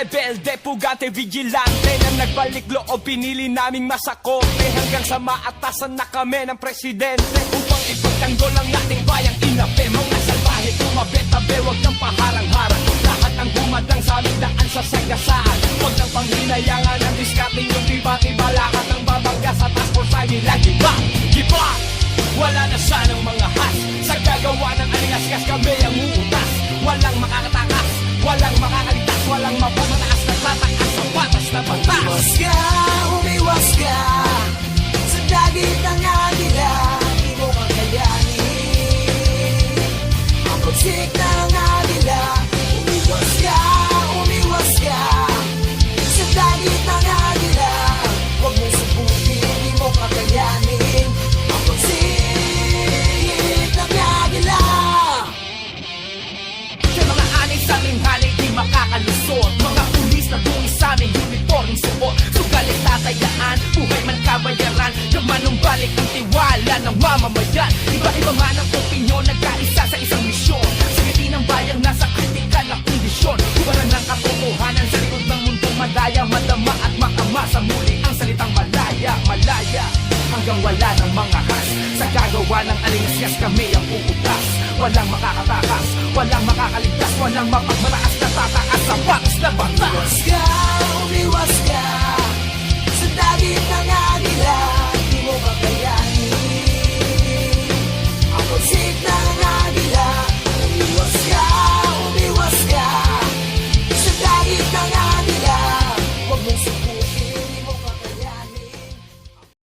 rebelde, pugante, vigilante nang nagbalik loob, pinili naming masakote hanggang sa maatasan na kami ng presidente upang ipagtanggol ang ating bayang inape. Mga salbahe, tumabi-tabi, wag nang paharang-harang. Lahat ng humadang sa aming daan sa sagasaan. Wag nang panghinayangan ang diskating yung tiba-tiba. Lahat ng babangga sa task force ay nilagi ba? Giba! Wala na sanang mga has. Sa gagawa ng alingasgas kami ang uutas. Walang makakatakas, walang makakaligtas, walang mapamataas na tataas sa batas na batas. Umiwas ka sa dagit ng agila, di mo kakayanin ang pagsik ng agila. Umiwas ka sa dagit ng agila, huwag mong subukin, di mo kakayanin ang pagsik ng agila. Sa mga anay sa aming halay di makakalusot, mga pulis na tungis sa aming uniforming suot. Sugalit tatayaan, buhay man kabayaran, yaman ng balik ang tiwala ng mamamayan. Iba-iba man ang opinyon, nagkaisa sa isang misyon. Sa ngiti ng bayang nasa kritikal na kondisyon. Iwanan ng katotohanan sa likod ng mundong madaya. Madama at makama sa muli ang salitang malaya, malaya. Hanggang wala ng mga has. Sa gagawa ng alingasgas kami ang uutas. Walang makakatakas, walang makakaligtas, walang mapagmataas na tataas sa batas na batas. Umiwas ka sa dagit ng